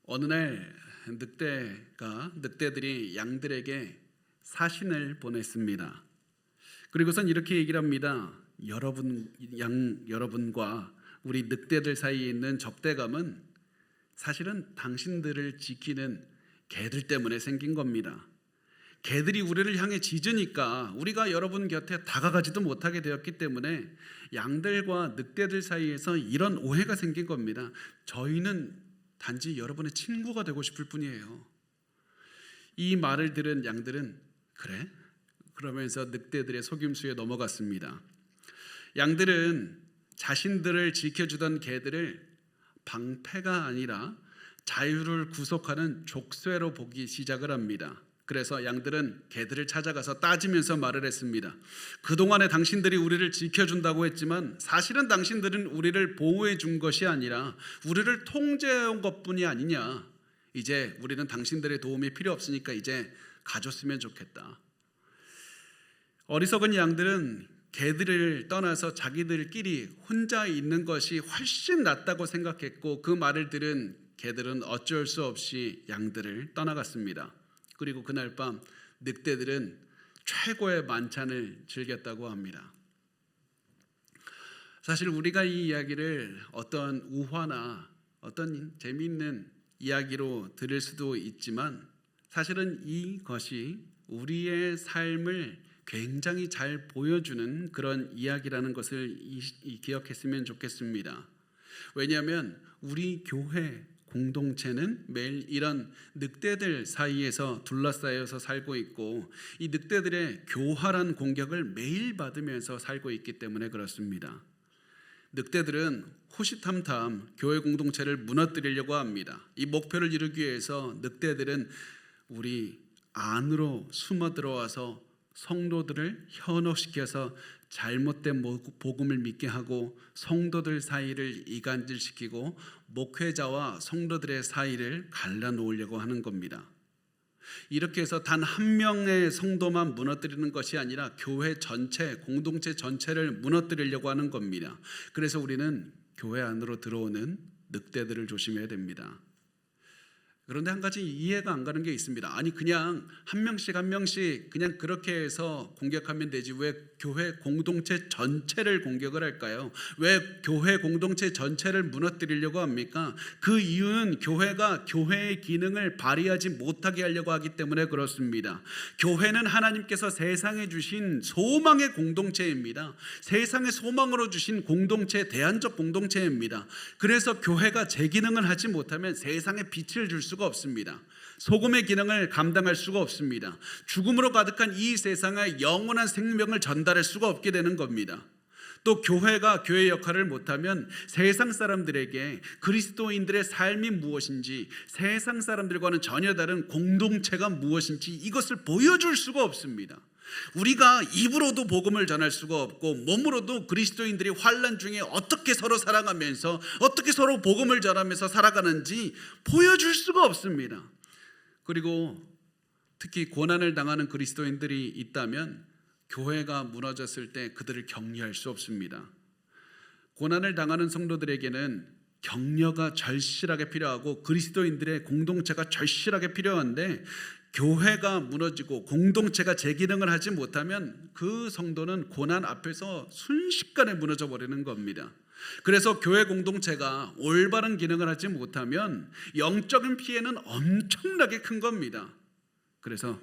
어느 날 늑대들이 양들에게 사신을 보냈습니다. 그리고선 이렇게 얘기를 합니다. 여러분과 우리 늑대들 사이에 있는 적대감은 사실은 당신들을 지키는 개들 때문에 생긴 겁니다. 개들이 우리를 향해 짖으니까 우리가 여러분 곁에 다가가지도 못하게 되었기 때문에 양들과 늑대들 사이에서 이런 오해가 생긴 겁니다. 저희는 단지 여러분의 친구가 되고 싶을 뿐이에요. 이 말을 들은 양들은 그래? 그러면서 늑대들의 속임수에 넘어갔습니다. 양들은 자신들을 지켜주던 개들을 방패가 아니라 자유를 구속하는 족쇄로 보기 시작을 합니다. 그래서 양들은 개들을 찾아가서 따지면서 말을 했습니다. 그동안에 당신들이 우리를 지켜준다고 했지만 사실은 당신들은 우리를 보호해 준 것이 아니라 우리를 통제해 온 것뿐이 아니냐. 이제 우리는 당신들의 도움이 필요 없으니까 이제 가줬으면 좋겠다. 어리석은 양들은 개들을 떠나서 자기들끼리 혼자 있는 것이 훨씬 낫다고 생각했고 그 말을 들은 개들은 어쩔 수 없이 양들을 떠나갔습니다. 그리고 그날 밤 늑대들은 최고의 만찬을 즐겼다고 합니다. 사실 우리가 이 이야기를 어떤 우화나 어떤 재미있는 이야기로 들을 수도 있지만 사실은 이것이 우리의 삶을 굉장히 잘 보여주는 그런 이야기라는 것을 기억했으면 좋겠습니다. 왜냐하면 우리 교회 공동체는 매일 이런 늑대들 사이에서 둘러싸여서 살고 있고 이 늑대들의 교활한 공격을 매일 받으면서 살고 있기 때문에 그렇습니다. 늑대들은 호시탐탐 교회 공동체를 무너뜨리려고 합니다. 이 목표를 이루기 위해서 늑대들은 우리 안으로 숨어 들어와서 성도들을 현혹시켜서 잘못된 복음을 믿게 하고 성도들 사이를 이간질시키고 목회자와 성도들의 사이를 갈라놓으려고 하는 겁니다. 이렇게 해서 단 한 명의 성도만 무너뜨리는 것이 아니라 교회 전체, 공동체 전체를 무너뜨리려고 하는 겁니다. 그래서 우리는 교회 안으로 들어오는 늑대들을 조심해야 됩니다. 그런데 한 가지 이해가 안 가는 게 있습니다. 아니 그냥 한 명씩 그냥 그렇게 해서 공격하면 되지 왜 교회 공동체 전체를 공격을 할까요? 왜 교회 공동체 전체를 무너뜨리려고 합니까? 그 이유는 교회가 교회의 기능을 발휘하지 못하게 하려고 하기 때문에 그렇습니다. 교회는 하나님께서 세상에 주신 소망의 공동체입니다. 세상의 소망으로 주신 공동체, 대안적 공동체입니다. 그래서 교회가 제 기능을 하지 못하면 세상에 빛을 줄 수가 없습니다. 소금의 기능을 감당할 수가 없습니다. 죽음으로 가득한 이 세상에 영원한 생명을 전달할 수가 없게 되는 겁니다. 또 교회가 교회 역할을 못하면 세상 사람들에게 그리스도인들의 삶이 무엇인지 세상 사람들과는 전혀 다른 공동체가 무엇인지 이것을 보여줄 수가 없습니다. 우리가 입으로도 복음을 전할 수가 없고 몸으로도 그리스도인들이 환난 중에 어떻게 서로 사랑하면서 어떻게 서로 복음을 전하면서 살아가는지 보여줄 수가 없습니다. 그리고 특히 고난을 당하는 그리스도인들이 있다면 교회가 무너졌을 때 그들을 격려할 수 없습니다. 고난을 당하는 성도들에게는 격려가 절실하게 필요하고 그리스도인들의 공동체가 절실하게 필요한데 교회가 무너지고 공동체가 제 기능을 하지 못하면 그 성도는 고난 앞에서 순식간에 무너져 버리는 겁니다. 그래서 교회 공동체가 올바른 기능을 하지 못하면 영적인 피해는 엄청나게 큰 겁니다. 그래서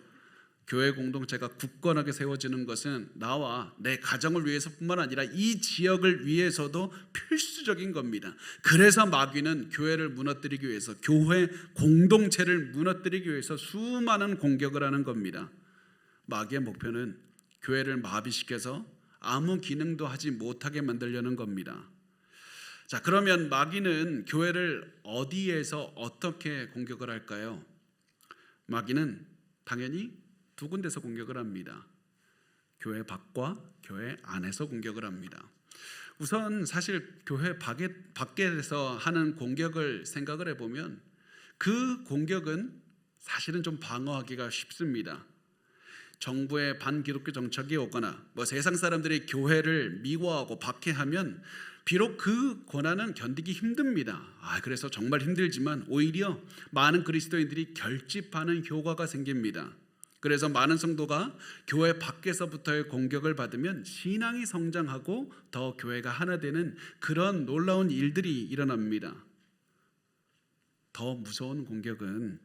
교회 공동체가 굳건하게 세워지는 것은 나와 내 가정을 위해서뿐만 아니라 이 지역을 위해서도 필수적인 겁니다. 그래서 마귀는 교회를 무너뜨리기 위해서 교회 공동체를 무너뜨리기 위해서 수많은 공격을 하는 겁니다. 마귀의 목표는 교회를 마비시켜서 아무 기능도 하지 못하게 만들려는 겁니다. 자, 그러면 마귀는 교회를 어디에서 어떻게 공격을 할까요? 마귀는 당연히 두 군데서 공격을 합니다. 교회 밖과 교회 안에서 공격을 합니다. 우선 사실 교회 밖에서 하는 공격을 생각을 해보면 그 공격은 사실은 좀 방어하기가 쉽습니다. 정부의 반기독교 정책이 오거나 세상 사람들이 교회를 미워하고 박해하면 비록 그 고난은 견디기 힘듭니다. 그래서 정말 힘들지만 오히려 많은 그리스도인들이 결집하는 효과가 생깁니다. 그래서 많은 성도가 교회 밖에서부터의 공격을 받으면 신앙이 성장하고 더 교회가 하나 되는 그런 놀라운 일들이 일어납니다. 더 무서운 공격은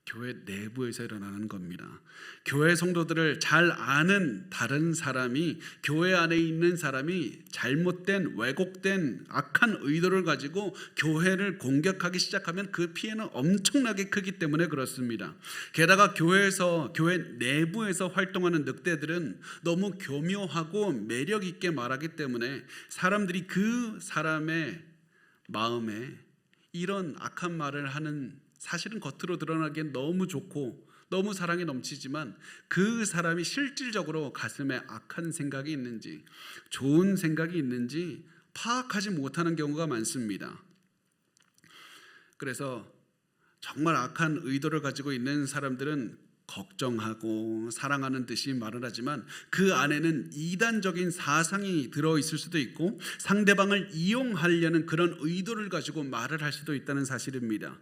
교회 내부에서 일어나는 겁니다. 교회 성도들을 잘 아는 다른 사람이, 교회 안에 있는 사람이 잘못된 왜곡된 악한 의도를 가지고 교회를 공격하기 시작하면 그 피해는 엄청나게 크기 때문에 그렇습니다. 게다가 교회 내부에서 활동하는 늑대들은 너무 교묘하고 매력 있게 말하기 때문에 사람들이 그 사람의 마음에 이런 악한 말을 하는, 사실은 겉으로 드러나기엔 너무 좋고 너무 사랑이 넘치지만 그 사람이 실질적으로 가슴에 악한 생각이 있는지 좋은 생각이 있는지 파악하지 못하는 경우가 많습니다. 그래서 정말 악한 의도를 가지고 있는 사람들은 걱정하고 사랑하는 듯이 말을 하지만 그 안에는 이단적인 사상이 들어있을 수도 있고 상대방을 이용하려는 그런 의도를 가지고 말을 할 수도 있다는 사실입니다.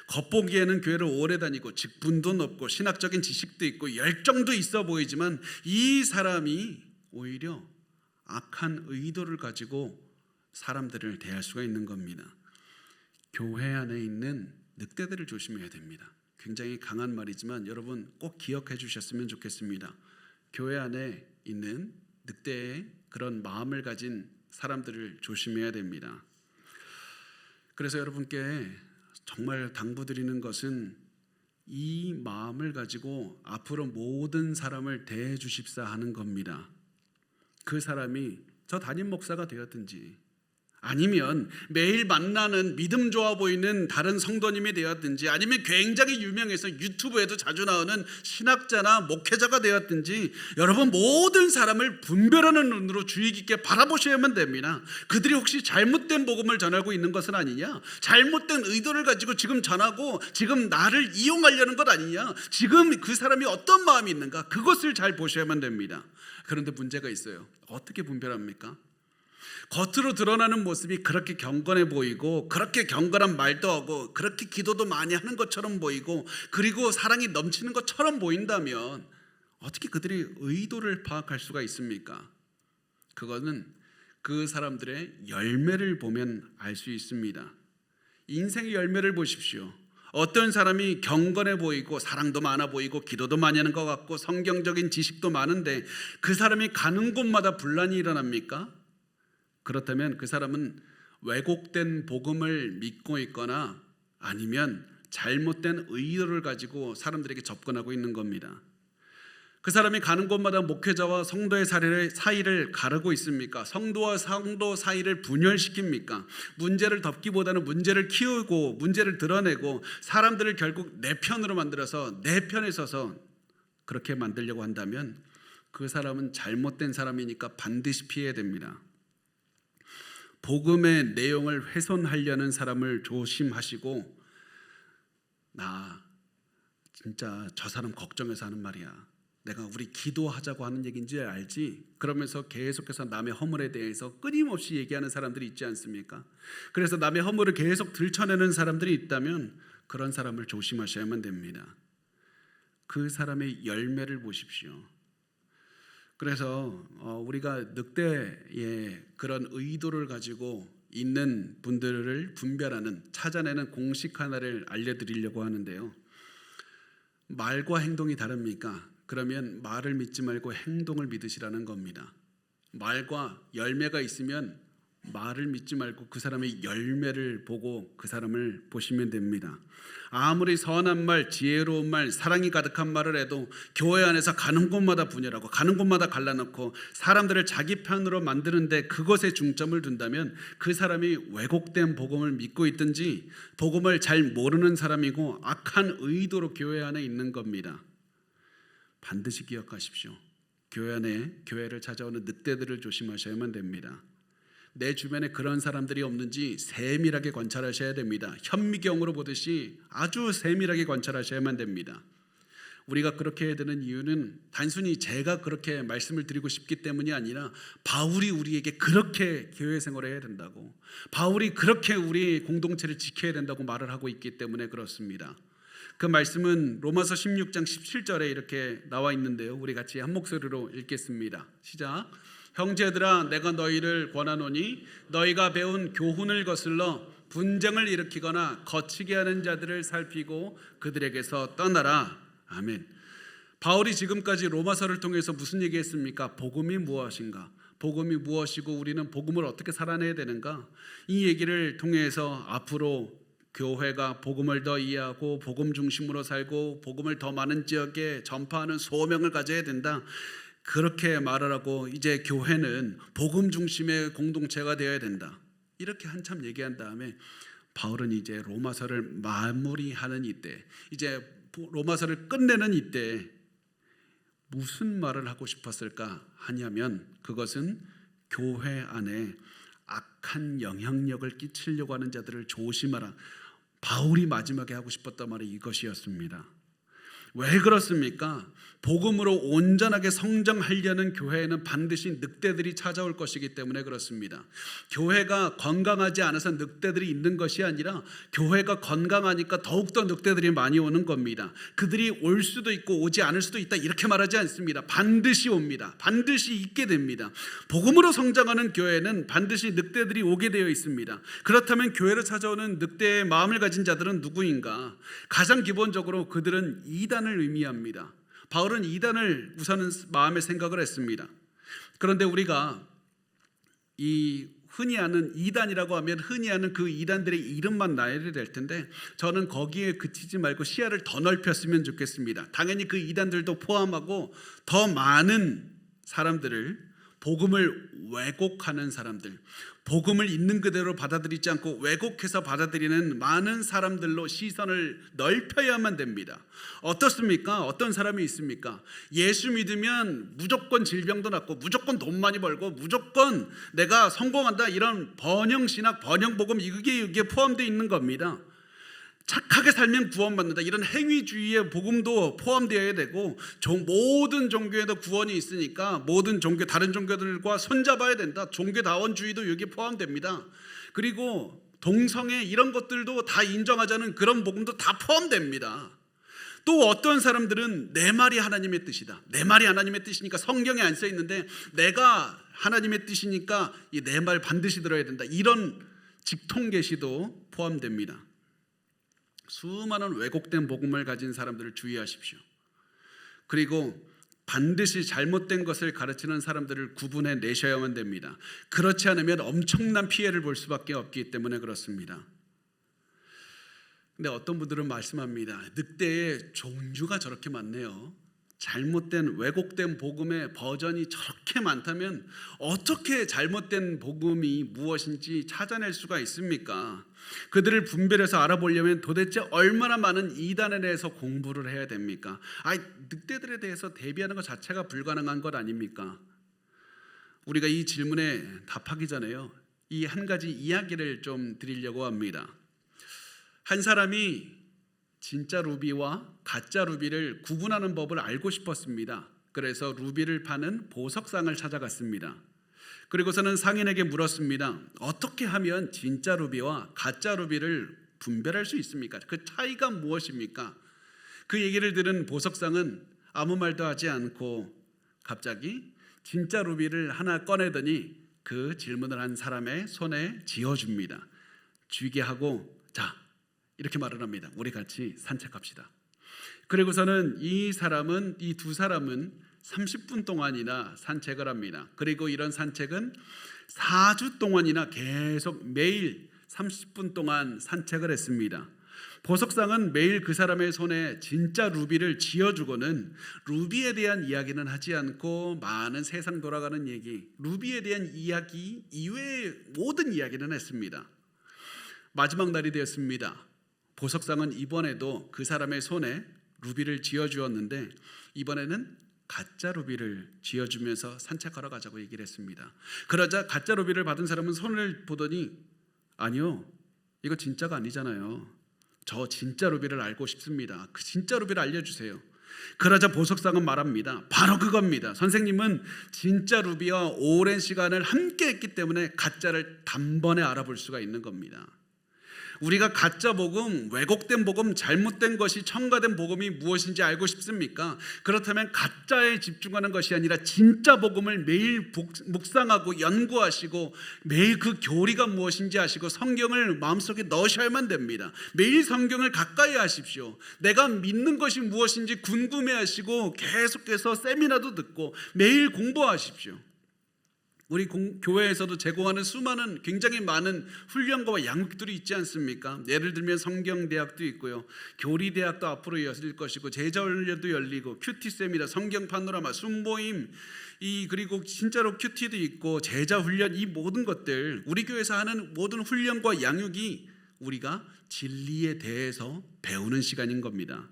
겉보기에는 교회를 오래 다니고 직분도 높고 신학적인 지식도 있고 열정도 있어 보이지만 이 사람이 오히려 악한 의도를 가지고 사람들을 대할 수가 있는 겁니다. 교회 안에 있는 늑대들을 조심해야 됩니다. 굉장히 강한 말이지만 여러분 꼭 기억해 주셨으면 좋겠습니다. 교회 안에 있는 늑대의 그런 마음을 가진 사람들을 조심해야 됩니다. 그래서 여러분께 정말 당부드리는 것은 이 마음을 가지고 앞으로 모든 사람을 대해 주십사 하는 겁니다. 그 사람이 저 담임 목사가 되었든지 아니면 매일 만나는 믿음 좋아 보이는 다른 성도님이 되었든지 아니면 굉장히 유명해서 유튜브에도 자주 나오는 신학자나 목회자가 되었든지 여러분 모든 사람을 분별하는 눈으로 주의 깊게 바라보셔야만 됩니다. 그들이 혹시 잘못된 복음을 전하고 있는 것은 아니냐, 잘못된 의도를 가지고 지금 전하고 지금 나를 이용하려는 것 아니냐, 지금 그 사람이 어떤 마음이 있는가, 그것을 잘 보셔야만 됩니다. 그런데 문제가 있어요. 어떻게 분별합니까? 겉으로 드러나는 모습이 그렇게 경건해 보이고 그렇게 경건한 말도 하고 그렇게 기도도 많이 하는 것처럼 보이고 그리고 사랑이 넘치는 것처럼 보인다면 어떻게 그들의 의도를 파악할 수가 있습니까? 그거는 그 사람들의 열매를 보면 알 수 있습니다. 인생의 열매를 보십시오. 어떤 사람이 경건해 보이고 사랑도 많아 보이고 기도도 많이 하는 것 같고 성경적인 지식도 많은데 그 사람이 가는 곳마다 분란이 일어납니까? 그렇다면 그 사람은 왜곡된 복음을 믿고 있거나 아니면 잘못된 의도를 가지고 사람들에게 접근하고 있는 겁니다. 그 사람이 가는 곳마다 목회자와 성도의 사이를 가르고 있습니까? 성도와 성도 사이를 분열시킵니까? 문제를 덮기보다는 문제를 키우고 문제를 드러내고 사람들을 결국 내 편으로 만들어서 내 편에 서서 그렇게 만들려고 한다면 그 사람은 잘못된 사람이니까 반드시 피해야 됩니다. 복음의 내용을 훼손하려는 사람을 조심하시고, 나 진짜 저 사람 걱정해서 하는 말이야, 내가 우리 기도하자고 하는 얘기인지 알지? 그러면서 계속해서 남의 허물에 대해서 끊임없이 얘기하는 사람들이 있지 않습니까? 그래서 남의 허물을 계속 들춰내는 사람들이 있다면 그런 사람을 조심하셔야만 됩니다. 그 사람의 열매를 보십시오. 그래서 우리가 늑대의 그런 의도를 가지고 있는 분들을 분별하는, 찾아내는 공식 하나를 알려드리려고 하는데요. 말과 행동이 다릅니까? 그러면 말을 믿지 말고 행동을 믿으시라는 겁니다. 말과 열매가 있으면 말을 믿지 말고 그 사람의 열매를 보고 그 사람을 보시면 됩니다. 아무리 선한 말, 지혜로운 말, 사랑이 가득한 말을 해도 교회 안에서 가는 곳마다 분열하고 가는 곳마다 갈라놓고 사람들을 자기 편으로 만드는데 그것에 중점을 둔다면 그 사람이 왜곡된 복음을 믿고 있든지 복음을 잘 모르는 사람이고 악한 의도로 교회 안에 있는 겁니다. 반드시 기억하십시오. 교회 안에 교회를 찾아오는 늑대들을 조심하셔야만 됩니다. 내 주변에 그런 사람들이 없는지 세밀하게 관찰하셔야 됩니다. 현미경으로 보듯이 아주 세밀하게 관찰하셔야만 됩니다. 우리가 그렇게 해야 되는 이유는 단순히 제가 그렇게 말씀을 드리고 싶기 때문이 아니라 바울이 우리에게 그렇게 교회 생활을 해야 된다고, 바울이 그렇게 우리 공동체를 지켜야 된다고 말을 하고 있기 때문에 그렇습니다. 그 말씀은 로마서 16장 17절에 이렇게 나와 있는데요, 우리 같이 한 목소리로 읽겠습니다. 시작. 형제들아, 내가 너희를 권하노니 너희가 배운 교훈을 거슬러 분쟁을 일으키거나 거치게 하는 자들을 살피고 그들에게서 떠나라. 아멘. 바울이 지금까지 로마서를 통해서 무슨 얘기했습니까? 복음이 무엇인가? 복음이 무엇이고 우리는 복음을 어떻게 살아내야 되는가? 이 얘기를 통해서 앞으로 교회가 복음을 더 이해하고 복음 중심으로 살고 복음을 더 많은 지역에 전파하는 소명을 가져야 된다, 그렇게 말을 하고, 이제 교회는 복음 중심의 공동체가 되어야 된다, 이렇게 한참 얘기한 다음에 바울은 이제 로마서를 마무리하는 이때, 이제 로마서를 끝내는 이때 무슨 말을 하고 싶었을까 하냐면, 그것은 교회 안에 악한 영향력을 끼치려고 하는 자들을 조심하라. 바울이 마지막에 하고 싶었던 말이 이것이었습니다. 왜 그렇습니까? 복음으로 온전하게 성장하려는 교회에는 반드시 늑대들이 찾아올 것이기 때문에 그렇습니다. 교회가 건강하지 않아서 늑대들이 있는 것이 아니라 교회가 건강하니까 더욱더 늑대들이 많이 오는 겁니다. 그들이 올 수도 있고 오지 않을 수도 있다, 이렇게 말하지 않습니다. 반드시 옵니다. 반드시 있게 됩니다. 복음으로 성장하는 교회는 반드시 늑대들이 오게 되어 있습니다. 그렇다면 교회를 찾아오는 늑대의 마음을 가진 자들은 누구인가? 가장 기본적으로 그들은 이단을 의미합니다. 바울은 이단을 우선은 마음에 생각을 했습니다. 그런데 우리가 이 흔히 아는 이단이라고 하면 흔히 아는 그 이단들의 이름만 나열이 될 텐데, 저는 거기에 그치지 말고 시야를 더 넓혔으면 좋겠습니다. 당연히 그 이단들도 포함하고 더 많은 사람들을, 복음을 왜곡하는 사람들, 복음을 있는 그대로 받아들이지 않고 왜곡해서 받아들이는 많은 사람들로 시선을 넓혀야만 됩니다. 어떻습니까? 어떤 사람이 있습니까? 예수 믿으면 무조건 질병도 낫고 무조건 돈 많이 벌고 무조건 내가 성공한다, 이런 번영신학, 번영복음, 이게 포함되어 있는 겁니다. 착하게 살면 구원받는다, 이런 행위주의의 복음도 포함되어야 되고, 모든 종교에도 구원이 있으니까 모든 종교, 다른 종교들과 손잡아야 된다, 종교다원주의도 여기에 포함됩니다. 그리고 동성애, 이런 것들도 다 인정하자는 그런 복음도 다 포함됩니다. 또 어떤 사람들은 내 말이 하나님의 뜻이다, 내 말이 하나님의 뜻이니까 성경에 안 써 있는데 내가 하나님의 뜻이니까 내 말 반드시 들어야 된다, 이런 직통계시도 포함됩니다. 수많은 왜곡된 복음을 가진 사람들을 주의하십시오. 그리고 반드시 잘못된 것을 가르치는 사람들을 구분해 내셔야만 됩니다. 그렇지 않으면 엄청난 피해를 볼 수밖에 없기 때문에 그렇습니다. 근데 어떤 분들은 말씀합니다. 늑대의 종류가 저렇게 많네요. 잘못된 왜곡된 복음의 버전이 저렇게 많다면 어떻게 잘못된 복음이 무엇인지 찾아낼 수가 있습니까? 그들을 분별해서 알아보려면 도대체 얼마나 많은 이단에 대해서 공부를 해야 됩니까? 늑대들에 대해서 대비하는 것 자체가 불가능한 것 아닙니까? 우리가 이 질문에 답하기 전에요, 이 한 가지 이야기를 좀 드리려고 합니다. 한 사람이 진짜 루비와 가짜 루비를 구분하는 법을 알고 싶었습니다. 그래서 루비를 파는 보석상을 찾아갔습니다. 그리고서는 상인에게 물었습니다. 어떻게 하면 진짜 루비와 가짜 루비를 분별할 수 있습니까? 그 차이가 무엇입니까? 그 얘기를 들은 보석상은 아무 말도 하지 않고 갑자기 진짜 루비를 하나 꺼내더니 그 질문을 한 사람의 손에 쥐어줍니다. 쥐게 하고, 자, 이렇게 말을 합니다. 우리 같이 산책합시다. 그리고서는 이 두 사람은 30분 동안이나 산책을 합니다. 그리고 이런 산책은 4주 동안이나 계속 매일 30분 동안 산책을 했습니다. 보석상은 매일 그 사람의 손에 진짜 루비를 쥐어주고는 루비에 대한 이야기는 하지 않고 많은 세상 돌아가는 얘기, 루비에 대한 이야기 이외의 모든 이야기는 했습니다. 마지막 날이 되었습니다. 보석상은 이번에도 그 사람의 손에 루비를 쥐어주었는데 이번에는 가짜 루비를 쥐어주면서 산책하러 가자고 얘기를 했습니다. 그러자 가짜 루비를 받은 사람은 손을 보더니, 아니요, 이거 진짜가 아니잖아요. 저 진짜 루비를 알고 싶습니다. 그 진짜 루비를 알려주세요. 그러자 보석상은 말합니다. 바로 그겁니다. 선생님은 진짜 루비와 오랜 시간을 함께 했기 때문에 가짜를 단번에 알아볼 수가 있는 겁니다. 우리가 가짜 복음, 왜곡된 복음, 잘못된 것이 첨가된 복음이 무엇인지 알고 싶습니까? 그렇다면 가짜에 집중하는 것이 아니라 진짜 복음을 매일 묵상하고 연구하시고 매일 그 교리가 무엇인지 아시고 성경을 마음속에 넣으셔야만 됩니다. 매일 성경을 가까이 하십시오. 내가 믿는 것이 무엇인지 궁금해하시고 계속해서 세미나도 듣고 매일 공부하십시오. 우리 교회에서도 제공하는 수많은 굉장히 많은 훈련과 양육들이 있지 않습니까? 예를 들면 성경대학도 있고요, 교리대학도 앞으로 열릴 것이고, 제자훈련도 열리고, 큐티 세미나, 성경 파노라마, 순모임, 그리고 진짜로 큐티도 있고, 제자훈련, 이 모든 것들, 우리 교회에서 하는 모든 훈련과 양육이 우리가 진리에 대해서 배우는 시간인 겁니다.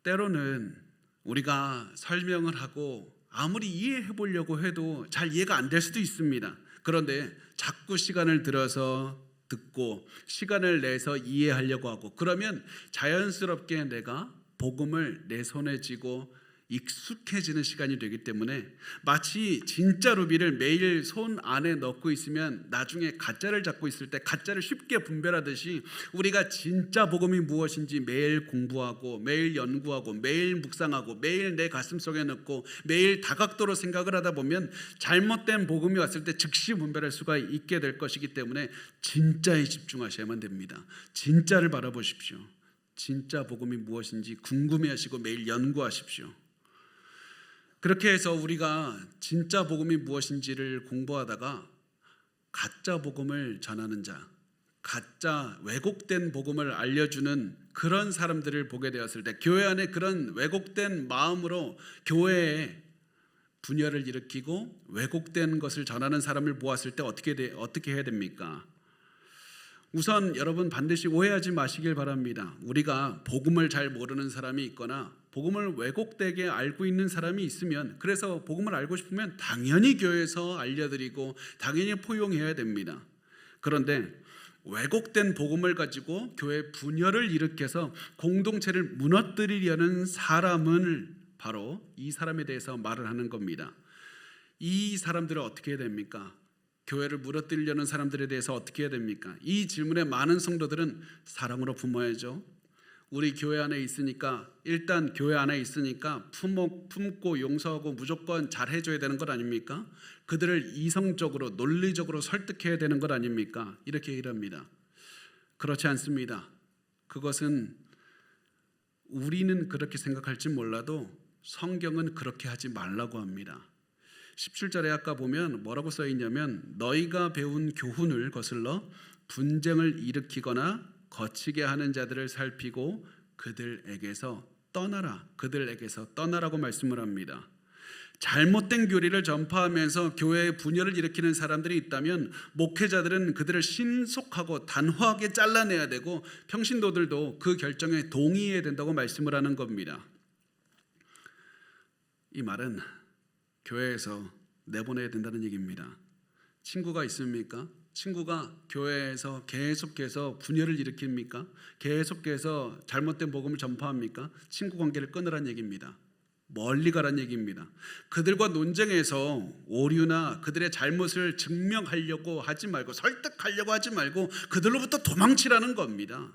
때로는 우리가 설명을 하고 아무리 이해해 보려고 해도 잘 이해가 안 될 수도 있습니다. 그런데 자꾸 시간을 들어서 듣고 시간을 내서 이해하려고 하고, 그러면 자연스럽게 내가 복음을 내 손에 쥐고 익숙해지는 시간이 되기 때문에 마치 진짜 루비를 매일 손 안에 넣고 있으면 나중에 가짜를 잡고 있을 때 가짜를 쉽게 분별하듯이 우리가 진짜 복음이 무엇인지 매일 공부하고 매일 연구하고 매일 묵상하고 매일 내 가슴속에 넣고 매일 다각도로 생각을 하다 보면 잘못된 복음이 왔을 때 즉시 분별할 수가 있게 될 것이기 때문에 진짜에 집중하셔야만 됩니다. 진짜를 바라보십시오. 진짜 복음이 무엇인지 궁금해하시고 매일 연구하십시오. 그렇게 해서 우리가 진짜 복음이 무엇인지를 공부하다가 가짜 복음을 전하는 자, 가짜 왜곡된 복음을 알려주는 그런 사람들을 보게 되었을 때, 교회 안에 그런 왜곡된 마음으로 교회에 분열을 일으키고 왜곡된 것을 전하는 사람을 보았을 때 어떻게 해야 됩니까? 우선 여러분 반드시 오해하지 마시길 바랍니다. 우리가 복음을 잘 모르는 사람이 있거나 복음을 왜곡되게 알고 있는 사람이 있으면, 그래서 복음을 알고 싶으면 당연히 교회에서 알려드리고 당연히 포용해야 됩니다. 그런데 왜곡된 복음을 가지고 교회 분열을 일으켜서 공동체를 무너뜨리려는 사람은 바로 이 사람에 대해서 말을 하는 겁니다. 이 사람들은 어떻게 해야 됩니까? 교회를 무너뜨리려는 사람들에 대해서 어떻게 해야 됩니까? 이 질문에 많은 성도들은 사랑으로 품어야죠. 우리 교회 안에 있으니까, 일단 교회 안에 있으니까 품고 용서하고 무조건 잘 해줘야 되는 것 아닙니까? 그들을 이성적으로 논리적으로 설득해야 되는 것 아닙니까? 이렇게 일합니다. 그렇지 않습니다. 그것은 우리는 그렇게 생각할지 몰라도 성경은 그렇게 하지 말라고 합니다. 17절에 아까 보면 뭐라고 써 있냐면, 너희가 배운 교훈을 거슬러 분쟁을 일으키거나 거치게 하는 자들을 살피고 그들에게서 떠나라고 말씀을 합니다. 잘못된 교리를 전파하면서 교회에 분열을 일으키는 사람들이 있다면 목회자들은 그들을 신속하고 단호하게 잘라내야 되고 평신도들도 그 결정에 동의해야 된다고 말씀을 하는 겁니다. 이 말은 교회에서 내보내야 된다는 얘기입니다. 친구가 있습니까? 친구가 교회에서 계속해서 분열을 일으킵니까? 계속해서 잘못된 복음을 전파합니까? 친구 관계를 끊으란 얘기입니다. 멀리 가란 얘기입니다. 그들과 논쟁에서 오류나 그들의 잘못을 증명하려고 하지 말고, 설득하려고 하지 말고 그들로부터 도망치라는 겁니다.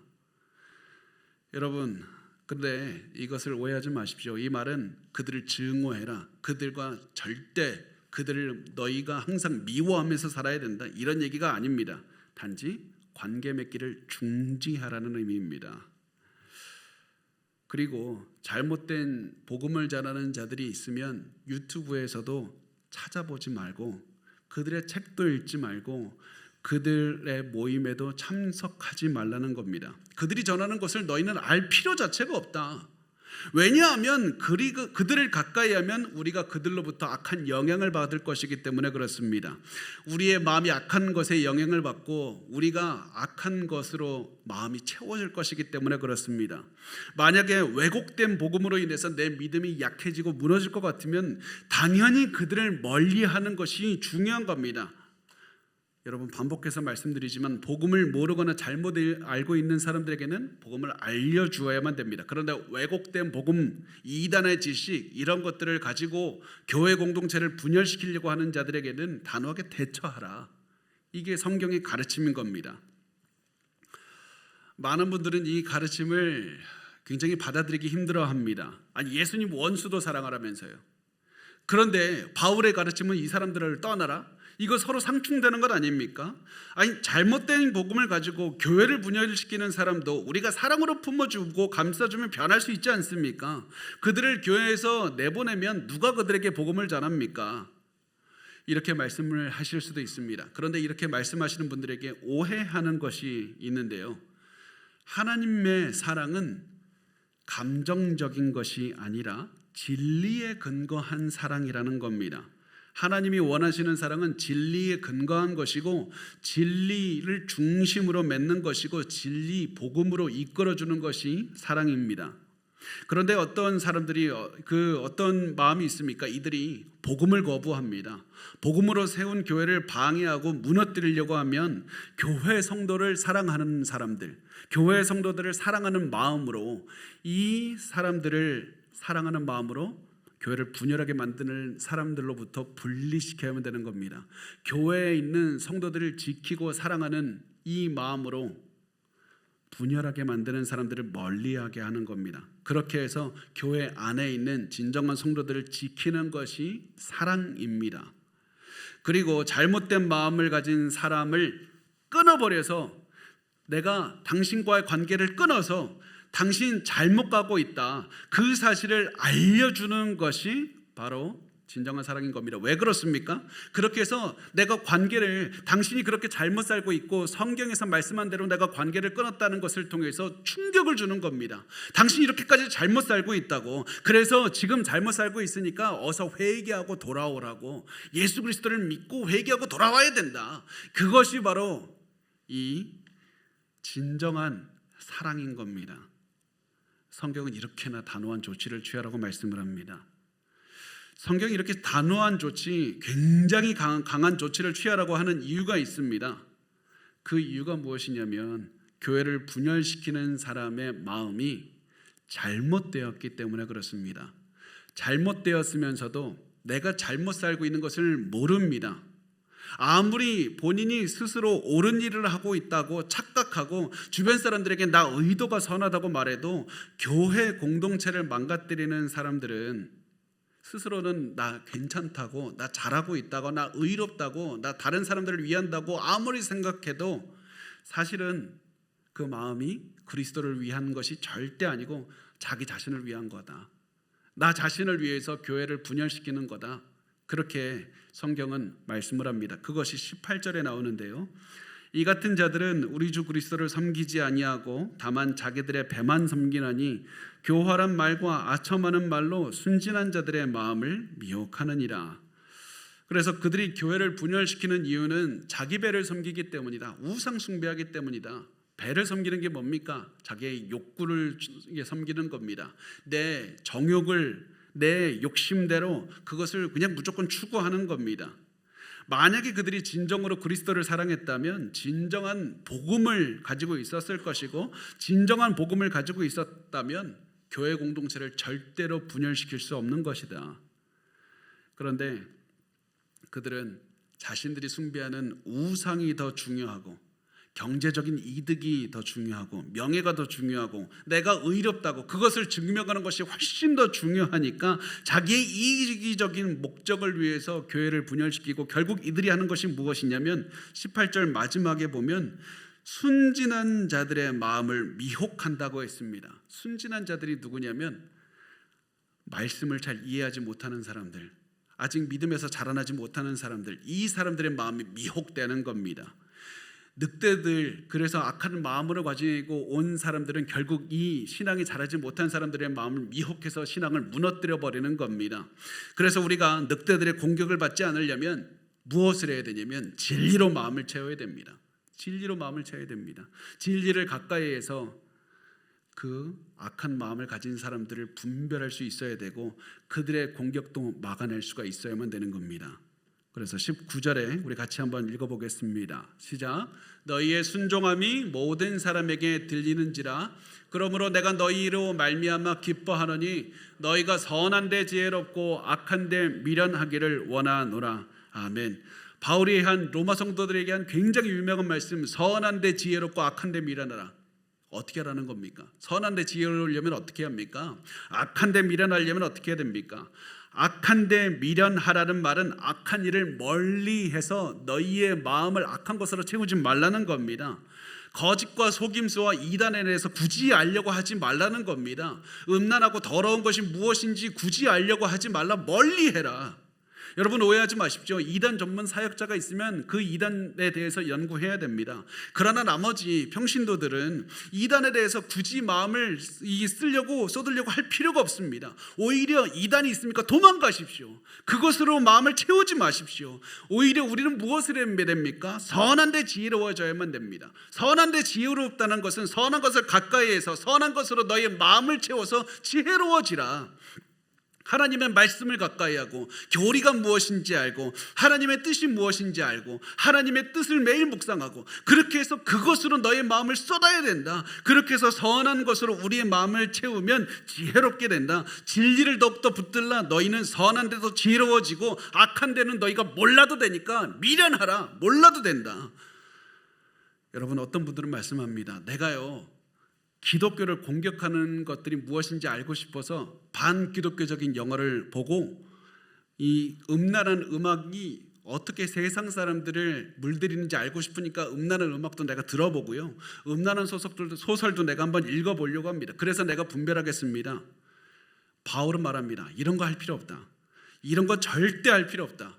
여러분, 근데 이것을 오해하지 마십시오. 이 말은 그들을 증오해라, 그들과 절대 그들을 너희가 항상 미워하면서 살아야 된다, 이런 얘기가 아닙니다. 단지 관계 맺기를 중지하라는 의미입니다. 그리고 잘못된 복음을 전하는 자들이 있으면 유튜브에서도 찾아보지 말고 그들의 책도 읽지 말고 그들의 모임에도 참석하지 말라는 겁니다. 그들이 전하는 것을 너희는 알 필요 자체가 없다. 왜냐하면 그들을 가까이 하면 우리가 그들로부터 악한 영향을 받을 것이기 때문에 그렇습니다. 우리의 마음이 악한 것에 영향을 받고 우리가 악한 것으로 마음이 채워질 것이기 때문에 그렇습니다. 만약에 왜곡된 복음으로 인해서 내 믿음이 약해지고 무너질 것 같으면 당연히 그들을 멀리하는 것이 중요한 겁니다. 여러분 반복해서 말씀드리지만 복음을 모르거나 잘못 알고 있는 사람들에게는 복음을 알려주어야만 됩니다. 그런데 왜곡된 복음, 이단의 지식 이런 것들을 가지고 교회 공동체를 분열시키려고 하는 자들에게는 단호하게 대처하라. 이게 성경의 가르침인 겁니다. 많은 분들은 이 가르침을 굉장히 받아들이기 힘들어합니다. 아니 예수님 원수도 사랑하라면서요. 그런데 바울의 가르침은 이 사람들을 떠나라. 이거 서로 상충되는 것 아닙니까? 아니 잘못된 복음을 가지고 교회를 분열시키는 사람도 우리가 사랑으로 품어주고 감싸주면 변할 수 있지 않습니까? 그들을 교회에서 내보내면 누가 그들에게 복음을 전합니까? 이렇게 말씀을 하실 수도 있습니다. 그런데 이렇게 말씀하시는 분들에게 오해하는 것이 있는데요. 하나님의 사랑은 감정적인 것이 아니라 진리에 근거한 사랑이라는 겁니다. 하나님이 원하시는 사랑은 진리에 근거한 것이고 진리를 중심으로 맺는 것이고 진리 복음으로 이끌어주는 것이 사랑입니다. 그런데 어떤 사람들이 어떤 마음이 있습니까? 이들이 복음을 거부합니다. 복음으로 세운 교회를 방해하고 무너뜨리려고 하면 교회 성도를 사랑하는 사람들, 교회 성도들을 사랑하는 마음으로 이 사람들을 사랑하는 마음으로 교회를 분열하게 만드는 사람들로부터 분리시켜야만 되는 겁니다. 교회에 있는 성도들을 지키고 사랑하는 이 마음으로 분열하게 만드는 사람들을 멀리하게 하는 겁니다. 그렇게 해서 교회 안에 있는 진정한 성도들을 지키는 것이 사랑입니다. 그리고 잘못된 마음을 가진 사람을 끊어버려서 내가 당신과의 관계를 끊어서 당신 잘못 가고 있다, 그 사실을 알려주는 것이 바로 진정한 사랑인 겁니다. 왜 그렇습니까? 그렇게 해서 내가 관계를, 당신이 그렇게 잘못 살고 있고 성경에서 말씀한 대로 내가 관계를 끊었다는 것을 통해서 충격을 주는 겁니다. 당신이 이렇게까지 잘못 살고 있다고, 그래서 지금 잘못 살고 있으니까 어서 회개하고 돌아오라고, 예수 그리스도를 믿고 회개하고 돌아와야 된다. 그것이 바로 이 진정한 사랑인 겁니다. 성경은 이렇게나 단호한 조치를 취하라고 말씀을 합니다. 성경이 이렇게 단호한 조치, 굉장히 강한 조치를 취하라고 하는 이유가 있습니다. 그 이유가 무엇이냐면 교회를 분열시키는 사람의 마음이 잘못되었기 때문에 그렇습니다. 잘못되었으면서도 내가 잘못 살고 있는 것을 모릅니다. 아무리 본인이 스스로 옳은 일을 하고 있다고 착각하고 주변 사람들에게 나 의도가 선하다고 말해도 교회 공동체를 망가뜨리는 사람들은 스스로는 나 괜찮다고, 나 잘하고 있다고, 나 의롭다고, 나 다른 사람들을 위한다고 아무리 생각해도 사실은 그 마음이 그리스도를 위한 것이 절대 아니고 자기 자신을 위한 거다. 나 자신을 위해서 교회를 분열시키는 거다. 그렇게 성경은 말씀을 합니다. 그것이 18절에 나오는데요. 이 같은 자들은 우리 주 그리스도를 섬기지 아니하고 다만 자기들의 배만 섬기나니 교활한 말과 아첨하는 말로 순진한 자들의 마음을 미혹하느니라. 그래서 그들이 교회를 분열시키는 이유는 자기 배를 섬기기 때문이다. 우상 숭배하기 때문이다. 배를 섬기는 게 뭡니까? 자기의 욕구를 섬기는 겁니다. 내 정욕을, 내 욕심대로 그것을 그냥 무조건 추구하는 겁니다. 만약에 그들이 진정으로 그리스도를 사랑했다면 진정한 복음을 가지고 있었을 것이고, 진정한 복음을 가지고 있었다면 교회 공동체를 절대로 분열시킬 수 없는 것이다. 그런데 그들은 자신들이 숭배하는 우상이 더 중요하고, 경제적인 이득이 더 중요하고, 명예가 더 중요하고, 내가 의롭다고 그것을 증명하는 것이 훨씬 더 중요하니까 자기의 이기적인 목적을 위해서 교회를 분열시키고, 결국 이들이 하는 것이 무엇이냐면 18절 마지막에 보면 순진한 자들의 마음을 미혹한다고 했습니다. 순진한 자들이 누구냐면 말씀을 잘 이해하지 못하는 사람들, 아직 믿음에서 자라나지 못하는 사람들, 이 사람들의 마음이 미혹되는 겁니다. 늑대들, 그래서 악한 마음으로 가지고 온 사람들은 결국 이 신앙이 자라지 못한 사람들의 마음을 미혹해서 신앙을 무너뜨려 버리는 겁니다. 그래서 우리가 늑대들의 공격을 받지 않으려면 무엇을 해야 되냐면 진리로 마음을 채워야 됩니다. 진리로 마음을 채워야 됩니다. 진리를 가까이 해서 그 악한 마음을 가진 사람들을 분별할 수 있어야 되고, 그들의 공격도 막아낼 수가 있어야만 되는 겁니다. 그래서 19절에 우리 같이 한번 읽어보겠습니다. 시작. 너희의 순종함이 모든 사람에게 들리는지라. 그러므로 내가 너희로 말미암아 기뻐하노니 너희가 선한데 지혜롭고 악한데 미련하기를 원하노라. 아멘. 바울이 한 로마 성도들에게 한 굉장히 유명한 말씀, 선한데 지혜롭고 악한데 미련하라. 어떻게 하라는 겁니까? 선한데 지혜로우려면 어떻게 합니까? 악한데 미련하려면 어떻게 해야 됩니까? 악한데 미련하라는 말은 악한 일을 멀리해서 너희의 마음을 악한 것으로 채우지 말라는 겁니다. 거짓과 속임수와 이단에 대해서 굳이 알려고 하지 말라는 겁니다. 음란하고 더러운 것이 무엇인지 굳이 알려고 하지 말라. 멀리해라. 여러분 오해하지 마십시오. 이단 전문 사역자가 있으면 그 이단에 대해서 연구해야 됩니다. 그러나 나머지 평신도들은 이단에 대해서 굳이 마음을 쏟으려고 할 필요가 없습니다. 오히려 이단이 있습니까? 도망가십시오. 그것으로 마음을 채우지 마십시오. 오히려 우리는 무엇을 해야 됩니까? 선한 데 지혜로워져야만 됩니다. 선한 데 지혜롭다는 것은 선한 것을 가까이에서 선한 것으로 너의 마음을 채워서 지혜로워지라. 하나님의 말씀을 가까이 하고 교리가 무엇인지 알고 하나님의 뜻이 무엇인지 알고 하나님의 뜻을 매일 묵상하고 그렇게 해서 그것으로 너의 마음을 쏟아야 된다. 그렇게 해서 선한 것으로 우리의 마음을 채우면 지혜롭게 된다. 진리를 더욱더 붙들라. 너희는 선한 데도 지혜로워지고 악한 데는 너희가 몰라도 되니까 미련하라. 몰라도 된다. 여러분 어떤 분들은 말씀합니다. 내가요 기독교를 공격하는 것들이 무엇인지 알고 싶어서 반기독교적인 영화를 보고 이 음란한 음악이 어떻게 세상 사람들을 물들이는지 알고 싶으니까 음란한 음악도 내가 들어보고요. 음란한 소설도 내가 한번 읽어보려고 합니다. 그래서 내가 분별하겠습니다. 바울은 말합니다. 이런 거 할 필요 없다. 이런 거 절대 할 필요 없다.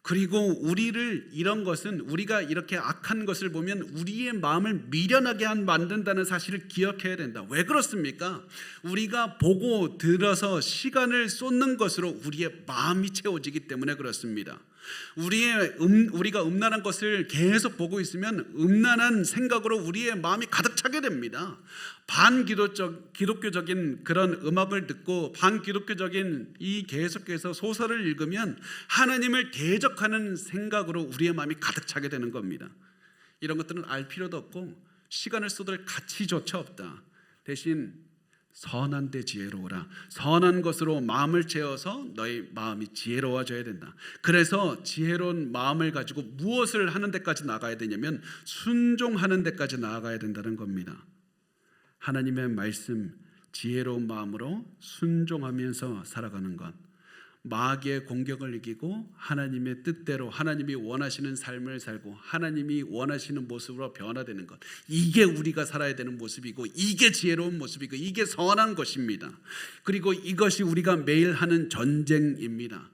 그리고 우리를 이런 것은 우리가 이렇게 악한 것을 보면 우리의 마음을 미련하게 만든다는 사실을 기억해야 된다. 왜 그렇습니까? 우리가 보고 들어서 시간을 쏟는 것으로 우리의 마음이 채워지기 때문에 그렇습니다. 우리가 음란한 것을 계속 보고 있으면 음란한 생각으로 우리의 마음이 가득 차게 됩니다. 반기독교적인 그런 음악을 듣고 반기독교적인 이 계속해서 소설을 읽으면 하나님을 대적하는 생각으로 우리의 마음이 가득 차게 되는 겁니다. 이런 것들은 알 필요도 없고 시간을 쏟을 가치조차 없다. 대신 선한 데 지혜로우라. 선한 것으로 마음을 채워서 너희 마음이 지혜로워져야 된다. 그래서 지혜로운 마음을 가지고 무엇을 하는 데까지 나가야 되냐면 순종하는 데까지 나아가야 된다는 겁니다. 하나님의 말씀, 지혜로운 마음으로 순종하면서 살아가는 것, 마귀의 공격을 이기고 하나님의 뜻대로 하나님이 원하시는 삶을 살고 하나님이 원하시는 모습으로 변화되는 것, 이게 우리가 살아야 되는 모습이고 이게 지혜로운 모습이고 이게 선한 것입니다. 그리고 이것이 우리가 매일 하는 전쟁입니다.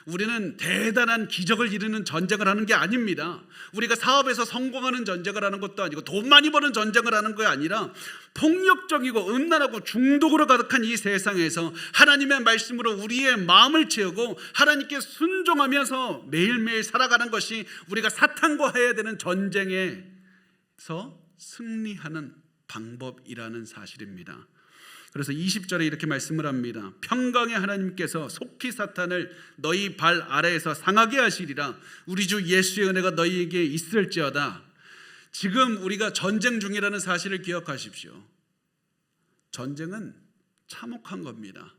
우리는 대단한 기적을 이루는 전쟁을 하는 게 아닙니다. 우리가 사업에서 성공하는 전쟁을 하는 것도 아니고 돈 많이 버는 전쟁을 하는 게 아니라 폭력적이고 음란하고 중독으로 가득한 이 세상에서 하나님의 말씀으로 우리의 마음을 채우고 하나님께 순종하면서 매일매일 살아가는 것이 우리가 사탄과 해야 되는 전쟁에서 승리하는 방법이라는 사실입니다. 그래서 20절에 이렇게 말씀을 합니다. 평강의 하나님께서 속히 사탄을 너희 발 아래에서 상하게 하시리라. 우리 주 예수의 은혜가 너희에게 있을지어다. 지금 우리가 전쟁 중이라는 사실을 기억하십시오. 전쟁은 참혹한 겁니다.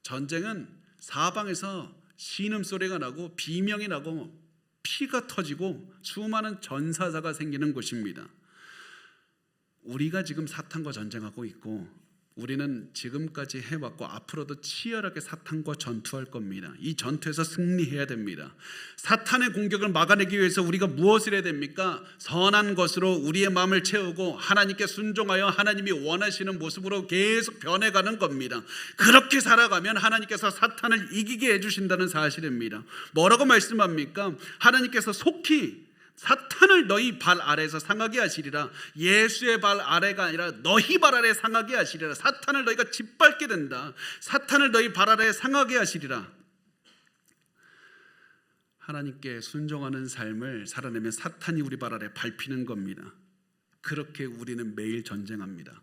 전쟁은 사방에서 신음소리가 나고 비명이 나고 피가 터지고 수많은 전사자가 생기는 곳입니다. 우리가 지금 사탄과 전쟁하고 있고 우리는 지금까지 해왔고 앞으로도 치열하게 사탄과 전투할 겁니다. 이 전투에서 승리해야 됩니다. 사탄의 공격을 막아내기 위해서 우리가 무엇을 해야 됩니까? 선한 것으로 우리의 마음을 채우고 하나님께 순종하여 하나님이 원하시는 모습으로 계속 변해가는 겁니다. 그렇게 살아가면 하나님께서 사탄을 이기게 해주신다는 사실입니다. 뭐라고 말씀합니까? 하나님께서 속히 사탄을 너희 발 아래에서 상하게 하시리라. 예수의 발 아래가 아니라 너희 발 아래에 상하게 하시리라. 사탄을 너희가 짓밟게 된다. 사탄을 너희 발 아래에 상하게 하시리라. 하나님께 순종하는 삶을 살아내면 사탄이 우리 발 아래 밟히는 겁니다. 그렇게 우리는 매일 전쟁합니다.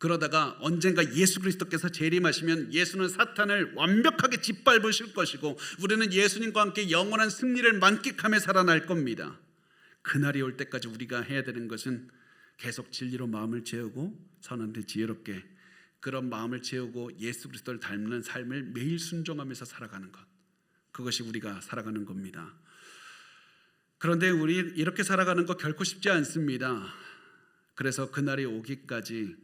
그러다가 언젠가 예수 그리스도께서 재림하시면 예수는 사탄을 완벽하게 짓밟으실 것이고 우리는 예수님과 함께 영원한 승리를 만끽하며 살아날 겁니다. 그날이 올 때까지 우리가 해야 되는 것은 계속 진리로 마음을 채우고 선한데 지혜롭게 그런 마음을 채우고 예수 그리스도를 닮는 삶을 매일 순종하면서 살아가는 것, 그것이 우리가 살아가는 겁니다. 그런데 우리 이렇게 살아가는 거 결코 쉽지 않습니다. 그래서 그날이 오기까지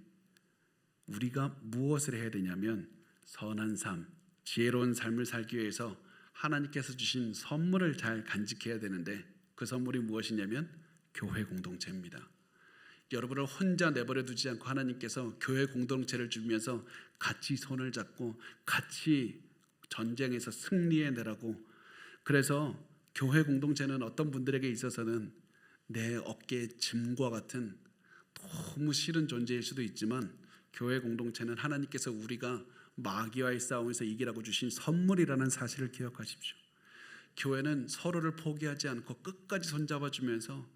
우리가 무엇을 해야 되냐면 선한 삶, 지혜로운 삶을 살기 위해서 하나님께서 주신 선물을 잘 간직해야 되는데 그 선물이 무엇이냐면 교회 공동체입니다. 여러분을 혼자 내버려 두지 않고 하나님께서 교회 공동체를 주면서 같이 손을 잡고 같이 전쟁에서 승리해내라고. 그래서 교회 공동체는 어떤 분들에게 있어서는 내 어깨에 짐과 같은 너무 싫은 존재일 수도 있지만 교회 공동체는 하나님께서 우리가 마귀와의 싸움에서 이기라고 주신 선물이라는 사실을 기억하십시오. 교회는 서로를 포기하지 않고 끝까지 손잡아주면서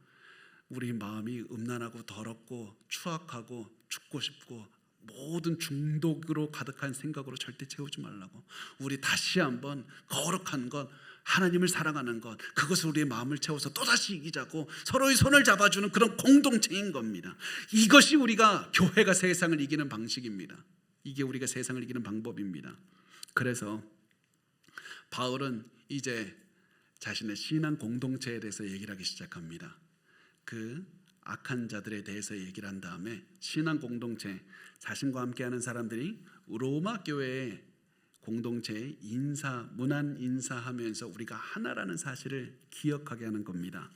우리 마음이 음란하고 더럽고 추악하고 죽고 싶고 모든 중독으로 가득한 생각으로 절대 채우지 말라고. 우리 다시 한번 거룩한 것, 하나님을 사랑하는 것, 그것을 우리의 마음을 채워서 또다시 이기자고 서로의 손을 잡아주는 그런 공동체인 겁니다. 이것이 우리가 교회가 세상을 이기는 방식입니다. 이게 우리가 세상을 이기는 방법입니다. 그래서 바울은 이제 자신의 신앙 공동체에 대해서 얘기를 하기 시작합니다. 그 악한 자들에 대해서 얘기를 한 다음에 신앙 공동체, 자신과 함께하는 사람들이 로마 교회의 공동체에 문안 인사하면서 우리가 하나라는 사실을 기억하게 하는 겁니다.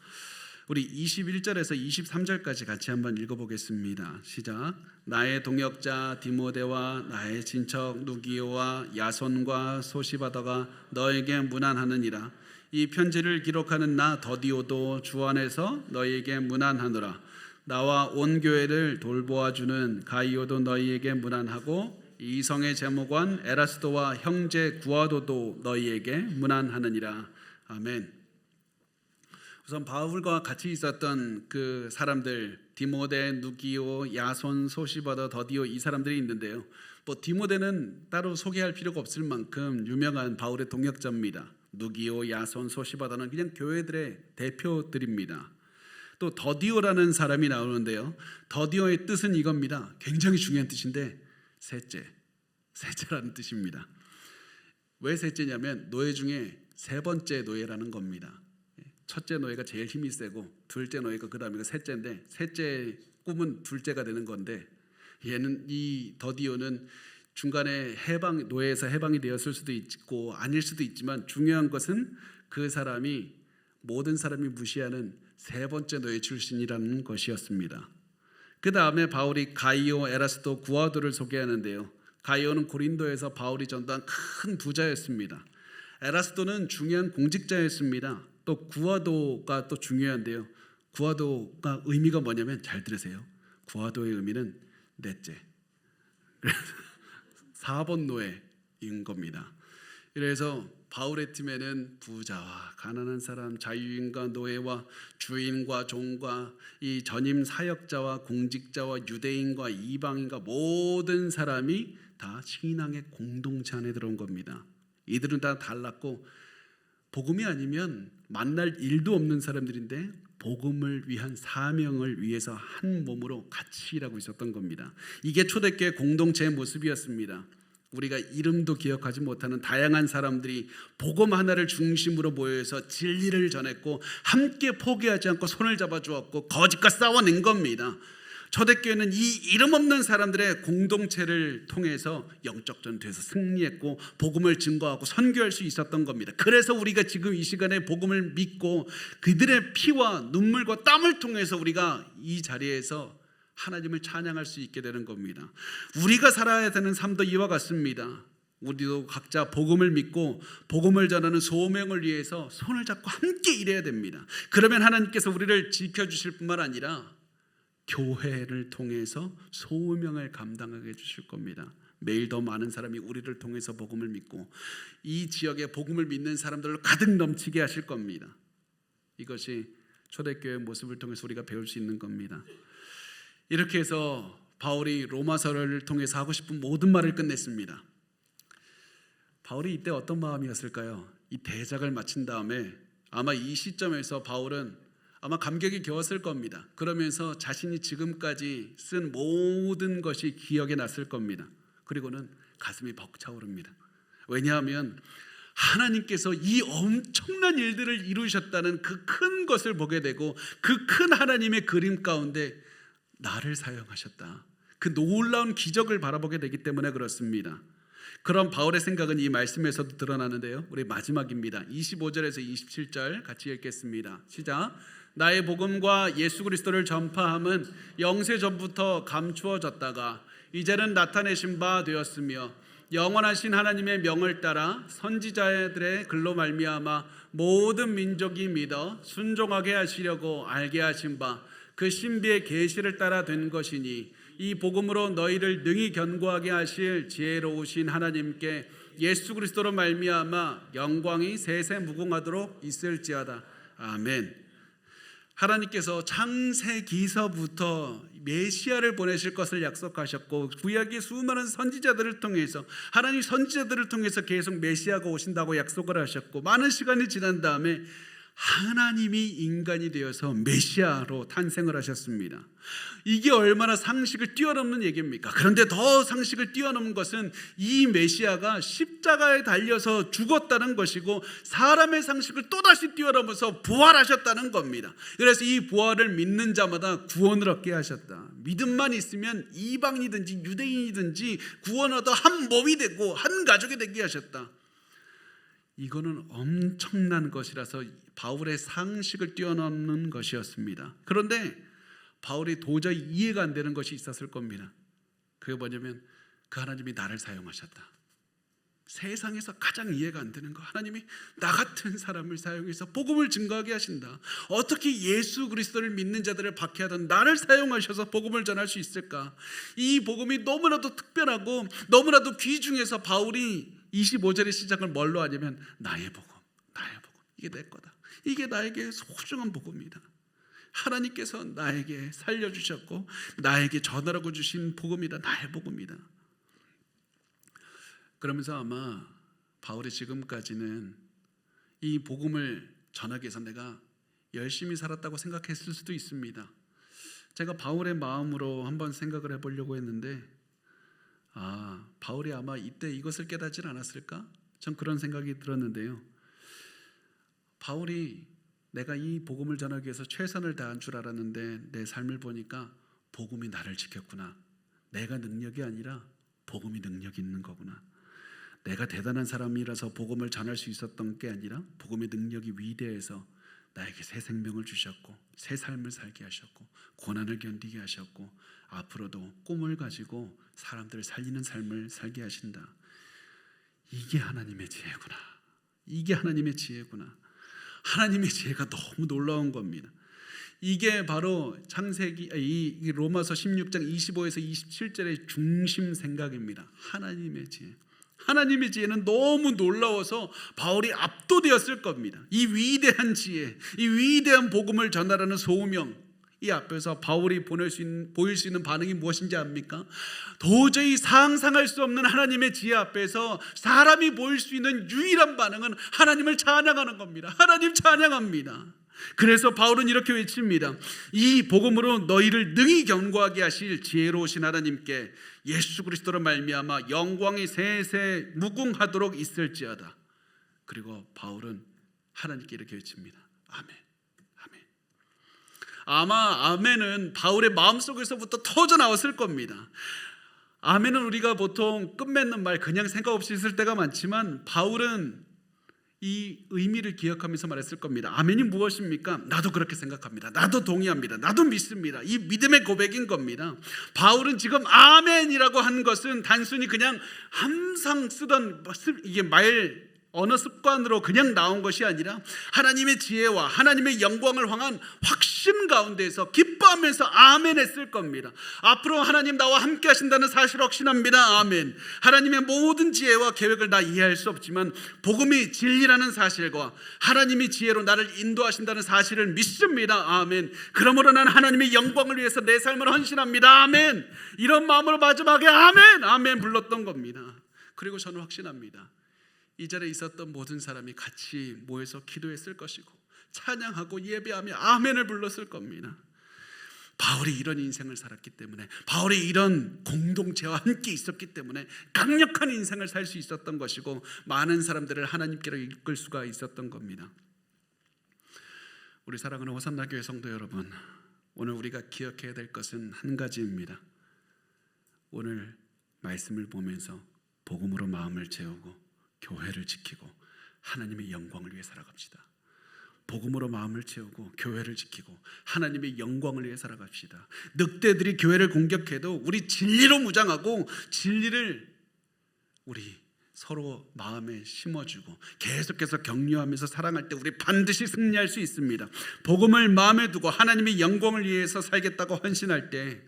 우리 21절에서 23절까지 같이 한번 읽어보겠습니다. 시작. 나의 동역자 디모데와 나의 친척 누기오와 야손과 소시바더가 너에게 문안하느니라. 이 편지를 기록하는 나 더디오도 주 안에서 너희에게 문안하노라. 나와 온 교회를 돌보아주는 가이오도 너희에게 문안하고 이성의 제목원 에라스도와 형제 구아도도 너희에게 문안하느니라. 아멘. 우선 바울과 같이 있었던 그 사람들 디모데, 누기오, 야손, 소시바더, 더디오 이 사람들이 있는데요. 디모데는 따로 소개할 필요가 없을 만큼 유명한 바울의 동역자입니다. 누기오, 야손, 소시바더는 그냥 교회들의 대표들입니다. 또 더디오라는 사람이 나오는데요. 더디오의 뜻은 이겁니다. 굉장히 중요한 뜻인데 셋째라는 뜻입니다. 왜 셋째냐면 노예 중에 세 번째 노예라는 겁니다. 첫째 노예가 제일 힘이 세고 둘째 노예가 그 다음에 셋째인데 셋째 꿈은 둘째가 되는 건데 이 더디오는 중간에 노예에서 해방이 되었을 수도 있고 아닐 수도 있지만 중요한 것은 그 사람이 모든 사람이 무시하는 세 번째 노예 출신이라는 것이었습니다. 그 다음에 바울이 가이오, 에라스도, 구아도를 소개하는데요. 가이오는 고린도에서 바울이 전도한 큰 부자였습니다. 에라스도는 중요한 공직자였습니다. 또 구아도가 또 중요한데요. 구아도가 의미가 뭐냐면 잘 들으세요. 구아도의 의미는 넷째. 4번 노예인 겁니다. 그래서 바울의 팀에는 부자와 가난한 사람, 자유인과 노예와 주인과 종과 이 전임 사역자와 공직자와 유대인과 이방인과 모든 사람이 다 신앙의 공동체 안에 들어온 겁니다. 이들은 다 달랐고 복음이 아니면 만날 일도 없는 사람들인데 복음을 위한 사명을 위해서 한 몸으로 같이 일하고 있었던 겁니다. 이게 초대교회 공동체의 모습이었습니다. 우리가 이름도 기억하지 못하는 다양한 사람들이 복음 하나를 중심으로 모여서 진리를 전했고 함께 포기하지 않고 손을 잡아주었고 거짓과 싸워낸 겁니다. 초대교회는 이 이름 없는 사람들의 공동체를 통해서 영적 전투에서 승리했고 복음을 증거하고 선교할 수 있었던 겁니다. 그래서 우리가 지금 이 시간에 복음을 믿고 그들의 피와 눈물과 땀을 통해서 우리가 이 자리에서 하나님을 찬양할 수 있게 되는 겁니다. 우리가 살아야 되는 삶도 이와 같습니다. 우리도 각자 복음을 믿고 복음을 전하는 소명을 위해서 손을 잡고 함께 일해야 됩니다. 그러면 하나님께서 우리를 지켜주실 뿐만 아니라 교회를 통해서 소명을 감당하게 해주실 겁니다. 매일 더 많은 사람이 우리를 통해서 복음을 믿고 이 지역에 복음을 믿는 사람들로 가득 넘치게 하실 겁니다. 이것이 초대교회의 모습을 통해서 우리가 배울 수 있는 겁니다. 이렇게 해서 바울이 로마서를 통해서 하고 싶은 모든 말을 끝냈습니다. 바울이 이때 어떤 마음이었을까요? 이 대작을 마친 다음에 아마 이 시점에서 바울은 아마 감격이 겨웠을 겁니다. 그러면서 자신이 지금까지 쓴 모든 것이 기억에 났을 겁니다. 그리고는 가슴이 벅차오릅니다. 왜냐하면 하나님께서 이 엄청난 일들을 이루셨다는 그 큰 것을 보게 되고 그 큰 하나님의 그림 가운데 나를 사용하셨다. 그 놀라운 기적을 바라보게 되기 때문에 그렇습니다. 그럼 바울의 생각은 이 말씀에서도 드러나는데요. 우리 마지막입니다. 25절에서 27절 같이 읽겠습니다. 시작. 나의 복음과 예수 그리스도를 전파함은 영세 전부터 감추어졌다가 이제는 나타내신 바 되었으며 영원하신 하나님의 명을 따라 선지자들의 글로 말미암아 모든 민족이 믿어 순종하게 하시려고 알게 하신 바 그 신비의 계시를 따라 된 것이니 이 복음으로 너희를 능히 견고하게 하실 지혜로우신 하나님께 예수 그리스도로 말미암아 영광이 세세 무궁하도록 있을지어다. 아멘. 하나님께서 창세기서부터 메시아를 보내실 것을 약속하셨고 구약의 수많은 선지자들을 통해서 하나님 선지자들을 통해서 계속 메시아가 오신다고 약속을 하셨고 많은 시간이 지난 다음에 하나님이 인간이 되어서 메시아로 탄생을 하셨습니다. 이게 얼마나 상식을 뛰어넘는 얘기입니까? 그런데 더 상식을 뛰어넘는 것은 이 메시아가 십자가에 달려서 죽었다는 것이고 사람의 상식을 또다시 뛰어넘어서 부활하셨다는 겁니다. 그래서 이 부활을 믿는 자마다 구원을 얻게 하셨다. 믿음만 있으면 이방이든지 유대인이든지 구원 얻어 한 몸이 되고 한 가족이 되게 하셨다. 이거는 엄청난 것이라서 바울의 상식을 뛰어넘는 것이었습니다. 그런데 바울이 도저히 이해가 안 되는 것이 있었을 겁니다. 그게 뭐냐면 그 하나님이 나를 사용하셨다. 세상에서 가장 이해가 안 되는 거, 하나님이 나 같은 사람을 사용해서 복음을 증거하게 하신다. 어떻게 예수 그리스도를 믿는 자들을 박해하던 나를 사용하셔서 복음을 전할 수 있을까? 이 복음이 너무나도 특별하고 너무나도 귀중해서 바울이 25절의 시작을 뭘로 하냐면 나의 복음, 나의 복음, 이게 내 거다. 이게 나에게 소중한 복음이다. 하나님께서 나에게 살려주셨고 나에게 전하라고 주신 복음이다. 나의 복음이다. 그러면서 아마 바울이 지금까지는 이 복음을 전하기 위해서 내가 열심히 살았다고 생각했을 수도 있습니다. 제가 바울의 마음으로 한번 생각을 해보려고 했는데 바울이 아마 이때 이것을 깨닫지 않았을까? 전 그런 생각이 들었는데요. 바울이 내가 이 복음을 전하기 위해서 최선을 다한 줄 알았는데 내 삶을 보니까 복음이 나를 지켰구나. 내가 능력이 아니라 복음이 능력이 있는 거구나. 내가 대단한 사람이라서 복음을 전할 수 있었던 게 아니라 복음의 능력이 위대해서 나에게 새 생명을 주셨고 새 삶을 살게 하셨고 고난을 견디게 하셨고 앞으로도 꿈을 가지고 사람들을 살리는 삶을 살게 하신다. 이게 하나님의 지혜구나. 이게 하나님의 지혜구나. 하나님의 지혜가 너무 놀라운 겁니다. 이게 바로 창세기 이 로마서 16장 25에서 27절의 중심 생각입니다. 하나님의 지혜. 하나님의 지혜는 너무 놀라워서 바울이 압도되었을 겁니다. 이 위대한 지혜, 이 위대한 복음을 전하라는 소명, 이 앞에서 바울이 보일 수 있는 반응이 무엇인지 압니까? 도저히 상상할 수 없는 하나님의 지혜 앞에서 사람이 보일 수 있는 유일한 반응은 하나님을 찬양하는 겁니다. 하나님 찬양합니다. 그래서 바울은 이렇게 외칩니다. 이 복음으로 너희를 능히 견고하게 하실 지혜로우신 하나님께 예수 그리스도로 말미암아 영광이 세세 무궁하도록 있을지어다. 그리고 바울은 하나님께 이렇게 외칩니다. 아멘. 아멘. 아마 아멘은 바울의 마음속에서부터 터져 나왔을 겁니다. 아멘은 우리가 보통 끝맺는 말 그냥 생각 없이 쓸 때가 많지만 바울은 이 의미를 기억하면서 말했을 겁니다. 아멘이 무엇입니까? 나도 그렇게 생각합니다. 나도 동의합니다. 나도 믿습니다. 이 믿음의 고백인 겁니다. 바울은 지금 아멘이라고 한 것은 단순히 그냥 항상 쓰던 이게 말 어느 습관으로 그냥 나온 것이 아니라 하나님의 지혜와 하나님의 영광을 향한 확신 가운데에서 기뻐하면서 아멘 했을 겁니다. 앞으로 하나님 나와 함께 하신다는 사실을 확신합니다. 아멘. 하나님의 모든 지혜와 계획을 다 이해할 수 없지만 복음이 진리라는 사실과 하나님이 지혜로 나를 인도하신다는 사실을 믿습니다. 아멘. 그러므로 나는 하나님의 영광을 위해서 내 삶을 헌신합니다. 아멘. 이런 마음으로 마지막에 아멘 아멘 불렀던 겁니다. 그리고 저는 확신합니다. 이 자리에 있었던 모든 사람이 같이 모여서 기도했을 것이고 찬양하고 예배하며 아멘을 불렀을 겁니다. 바울이 이런 인생을 살았기 때문에, 바울이 이런 공동체와 함께 있었기 때문에 강력한 인생을 살 수 있었던 것이고 많은 사람들을 하나님께로 이끌 수가 있었던 겁니다. 우리 사랑하는 호산나 교회 성도 여러분, 오늘 우리가 기억해야 될 것은 한 가지입니다. 오늘 말씀을 보면서 복음으로 마음을 채우고 교회를 지키고 하나님의 영광을 위해 살아갑시다. 복음으로 마음을 채우고 교회를 지키고 하나님의 영광을 위해 살아갑시다. 늑대들이 교회를 공격해도 우리 진리로 무장하고 진리를 우리 서로 마음에 심어주고 계속해서 격려하면서 사랑할 때 우리 반드시 승리할 수 있습니다. 복음을 마음에 두고 하나님의 영광을 위해서 살겠다고 헌신할 때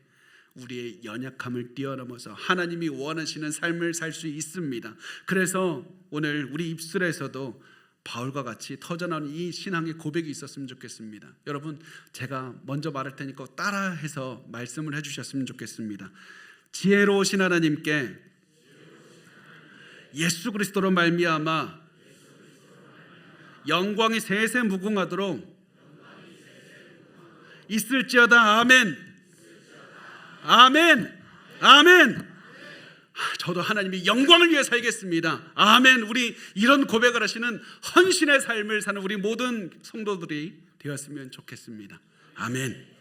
우리의 연약함을 뛰어넘어서 하나님이 원하시는 삶을 살 수 있습니다. 그래서 오늘 우리 입술에서도 바울과 같이 터져나오는 이 신앙의 고백이 있었으면 좋겠습니다. 여러분, 제가 먼저 말할 테니까 따라해서 말씀을 해주셨으면 좋겠습니다. 지혜로우신 하나님께 예수 그리스도로 말미암아 영광이 세세 무궁하도록 있을지어다. 아멘. 아멘. 아멘. 저도 하나님의 영광을 위해 살겠습니다. 아멘. 우리 이런 고백을 하시는 헌신의 삶을 사는 우리 모든 성도들이 되었으면 좋겠습니다. 아멘.